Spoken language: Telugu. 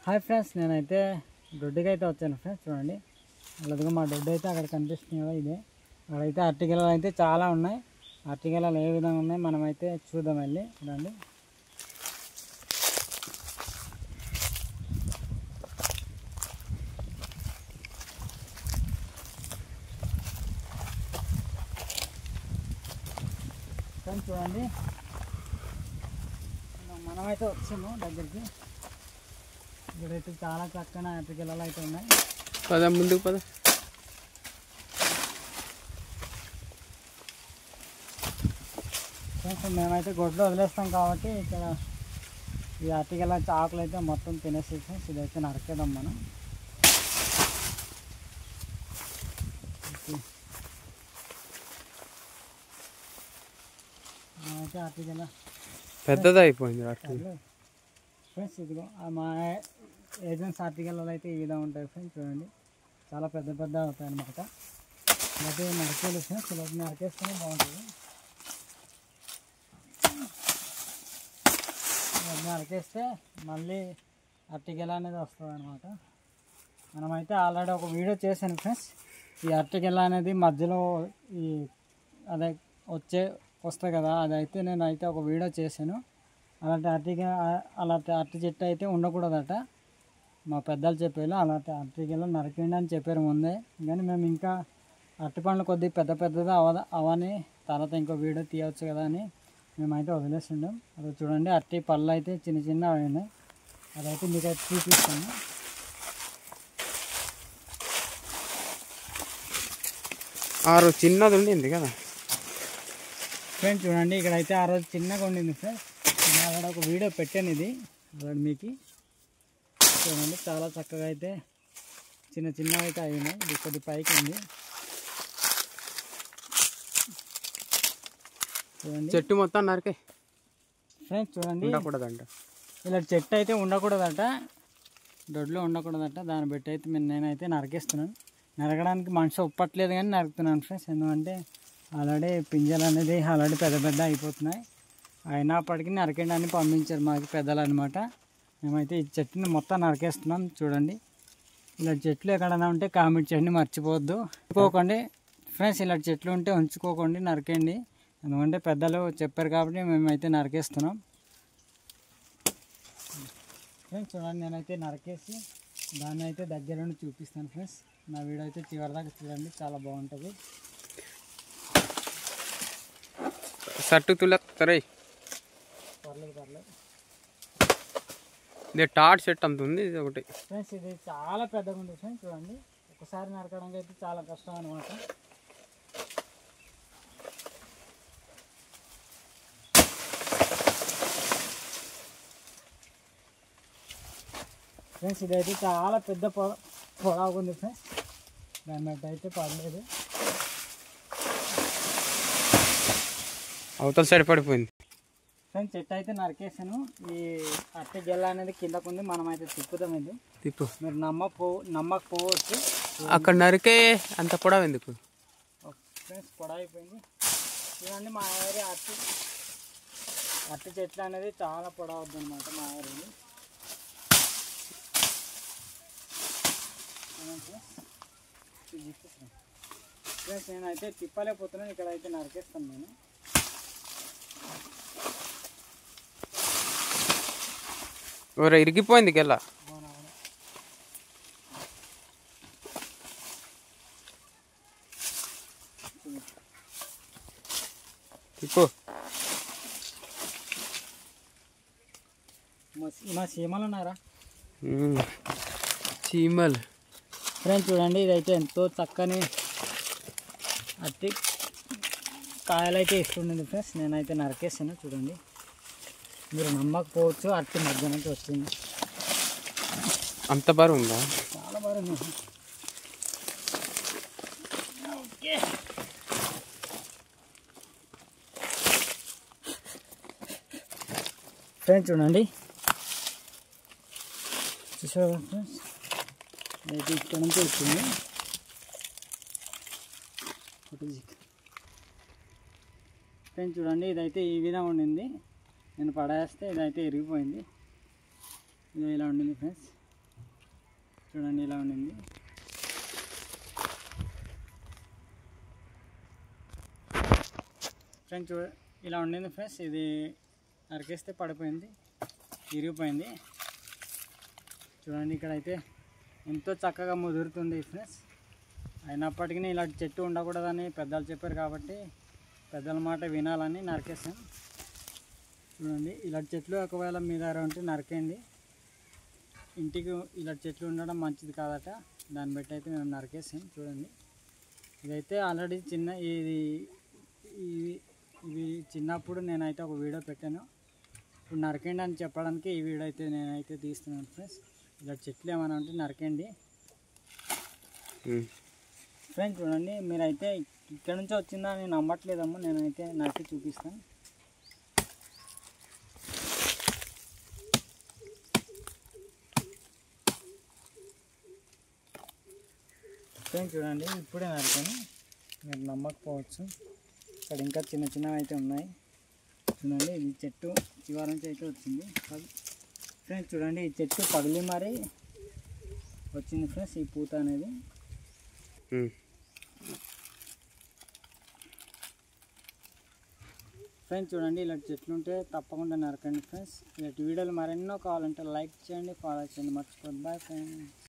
హాయ్ ఫ్రెండ్స్, నేనైతే దొడ్డికి అయితే వచ్చాను ఫ్రెండ్స్. చూడండి అలాగే మా దొడ్డు అయితే అక్కడ కనిపిస్తుంది కదా, ఇదే. అక్కడైతే అరటిగెలలు అయితే చాలా ఉన్నాయి. అరటిగెలలు ఏ విధంగా ఉన్నాయి మనమైతే చూద్దాం వెళ్ళి. చూడండి ఫ్రెండ్స్, చూడండి మనమైతే వచ్చాము దగ్గరికి. ఇక్కడైతే చాలా చక్కని అరటిగెలలు అయితే ఉన్నాయి. పద ముందుకు పద. మేమైతే గొడ్లు వదిలేస్తాం కాబట్టి ఇక్కడ ఈ అరటిగెల ఆకులు అయితే మొత్తం తినేసి ఫ్రెండ్స్. ఇదైతే నరకేద్దాం మనం. అయితే అరటిగెల పెద్దది అయిపోయింది ఫ్రెండ్స్. ఇదిగో మా ఏజెంట్స్ అరటిగెలలు అయితే ఈ విధంగా ఉంటాయి ఫ్రెండ్స్. చూడండి చాలా పెద్ద పెద్ద అవుతాయి అన్నమాట. ఇలాంటి నరకేలు ఫ్రెండ్స్, ఇలా నరకేస్తేనే బాగుంటుంది. నరికేస్తే మళ్ళీ అరటిగెల అనేది వస్తుంది అనమాట. మనమైతే ఆల్రెడీ ఒక వీడియో చేశాను ఫ్రెండ్స్. ఈ అరటిగెల అనేది మధ్యలో ఈ అదే వస్తాయి కదా, అదైతే నేనైతే ఒక వీడియో చేశాను. అలాంటి అరటి చెట్టు అయితే ఉండకూడదట మా పెద్దలు చెప్పారు. అలాంటి అరటిగెల నరికండి అని చెప్పారు ముందే. కానీ మేము ఇంకా అరటి పండ్లు కొద్దిగా పెద్దగా అవని తర్వాత ఇంకో వీడియో తీయవచ్చు కదా అని మేమైతే వదిలేస్తుంటాం. అది చూడండి అరటి పళ్ళు అయితే చిన్న అయినాయి. అదైతే మీకు అయితే చూపిస్తాను. చిన్నది ఉండింది కదా ఫ్రెండ్స్. చూడండి ఇక్కడైతే ఆ రోజు చిన్నగా ఉండింది ఫ్రెండ్స్. నేను అక్కడ ఒక వీడియో పెట్టాను, ఇది అలాంటి మీకు. చూడండి చాలా చక్కగా అయితే చిన్నగా అయితే అయినాయి. ఇది కొద్ది పైకి ఉంది చూడండి. చెట్టు మొత్తం నరికే ఫ్రెండ్స్. చూడండి ఉండకూడదంట, ఇలా చెట్టు అయితే ఉండకూడదట, దొడ్లో ఉండకూడదట. దాన్ని బట్టి అయితే నేనైతే నరికేస్తున్నాను. నరకడానికి మనిషి ఒప్పట్లేదు కానీ నరుకుతున్నాను ఫ్రెండ్స్. ఎందుకంటే ఆల్రెడీ పింజలు అనేది ఆల్రెడీ పెద్ద అయిపోతున్నాయి. అయినప్పటికీ నరకేయడానికి పంపించారు మాకు పెద్దలు అనమాట. మేమైతే ఈ చెట్టుని మొత్తం నరికేస్తున్నాం. చూడండి ఇలా చెట్లు ఎక్కడైనా ఉంటే కామెంట్ చేయండి, మర్చిపోవద్దు. ఉంచుకోకండి ఫ్రెండ్స్, ఇలా చెట్లు ఉంటే ఉంచుకోకండి, నరకండి. ఎందుకంటే పెద్దలు చెప్పారు కాబట్టి మేమైతే నరికేస్తున్నాం ఫ్రెండ్స్. చూడండి నేనైతే నరికేసి దాన్ని అయితే దగ్గర నుండి చూపిస్తాను ఫ్రెండ్స్. నా వీడియో అయితే చివరిదాకా చూడండి, చాలా బాగుంటుంది. సట్టు తులే పర్లేదు. ఇది టాట్ సెట్ అంత ఉంది, ఇది ఒకటి ఫ్రెండ్స్. ఇది చాలా పెద్దగా ఉంది ఫ్రెండ్స్. చూడండి ఒకసారి నరకడానికి అయితే చాలా కష్టం అనమాట. ఫ్రెండ్స్ ఇదైతే చాలా పెద్ద పొడవుగా ఉంది ఫ్రెండ్స్. దాని బట్టి అయితే పడలేదు. అవతల సైడ్ పడిపోయింది ఫ్రెండ్స్. చెట్టు అయితే నరికేసాను. ఈ అరటిగెల అనేది కిందకు ఉంది, మనం అయితే తిప్పుతాం. ఇది తిప్పు, మీరు నమ్మకపోవచ్చు. అక్కడ నరికే అంత పొడవు ఎందుకు ఫ్రెండ్స్? పొడవు అయిపోయింది. చూడండి మా ఏరియా అరటి చెట్లు అనేది చాలా పొడవద్దు అనమాట మా ఏరియా. ఫ్రెండ్స్ నేనైతే తిప్పలేకపోతున్నాను, ఇక్కడ అయితే నరికేస్తాను నేను. ఇరిగిపోయింది గెల. తిప్పు. మా చీమలు ఉన్నారా? చీమలు. ఫ్రెండ్స్ చూడండి ఇదైతే ఎంతో చక్కని అరటి కాయలు అయితే ఇస్తుండేది ఫ్రెండ్స్. నేనైతే నరికేసాను. చూడండి మీరు నమ్మకపోవచ్చు, అరటి మధ్యాహ్నం వస్తుంది. అంత బరువు ఉందా? చాలా బరువు ఉంది. ఫ్రెండ్స్ చూడండి, చూసారా ఫ్రెండ్స్? అయితే ఇక్కడ నుంచి వచ్చింది. ఫ్రెండ్స్ చూడండి ఇదైతే ఈ విధంగా ఉండింది. నేను పడేస్తే ఇదైతే ఇరిగిపోయింది. ఇది ఇలా ఉండింది ఫ్రెండ్స్. చూడండి ఇలా ఉండింది. ఫ్రెండ్స్ ఇలా ఉండింది ఫ్రెండ్స్. ఇది నరికేస్తే పడిపోయింది, ఇరిగిపోయింది. చూడండి ఇక్కడైతే ఎంతో చక్కగా ముదురుతుంది ఫ్రెండ్స్. అయినప్పటికీ ఇలాంటి చెట్టు ఉండకూడదని పెద్దలు చెప్పారు కాబట్టి పెద్దల మాట వినాలని నరికేసాం. చూడండి ఇలాంటి చెట్లు ఒకవేళ మీ దగ్గర ఉంటే నరికేయండి. ఇంటికి ఇలాంటి చెట్లు ఉండడం మంచిది కాదట, దాన్ని బట్టి అయితే మేము నరికేసాం. చూడండి ఇదైతే ఆల్రెడీ ఇవి చిన్నప్పుడు నేనైతే ఒక వీడియో పెట్టాను. ఇప్పుడు నరకండి అని చెప్పడానికి ఈ వీడియో అయితే నేనైతే తీస్తున్నాను ఫ్రెండ్స్. ఇలా చెట్లు ఏమైనా ఉంటే నరకండి ఫ్రెండ్స్. చూడండి మీరైతే ఇక్కడ నుంచి వచ్చిందా నేను నమ్మట్లేదమ్మా, నేనైతే నరికి చూపిస్తాను. ఫ్రెండ్స్ చూడండి ఇప్పుడే నరికాను, మీరు నమ్మకపోవచ్చు. ఇక్కడ ఇంకా చిన్న చిన్నవి అయితే ఉన్నాయి. చూడండి ఇది చెట్టు చివరి నుంచి అయితే వచ్చింది ఫ్రెండ్స్. చూడండి ఈ చెట్టు పగిలి మరి వచ్చింది ఫ్రెండ్స్ ఈ పూత అనేది. ఫ్రెండ్స్ చూడండి ఇలాంటి చెట్లు ఉంటే తప్పకుండా నరకండి ఫ్రెండ్స్. ఇలాంటి వీడియోలు మరెన్నో కావాలంటే లైక్ చేయండి, ఫాలో చేయండి, మర్చిపోద్దు. Bye friends.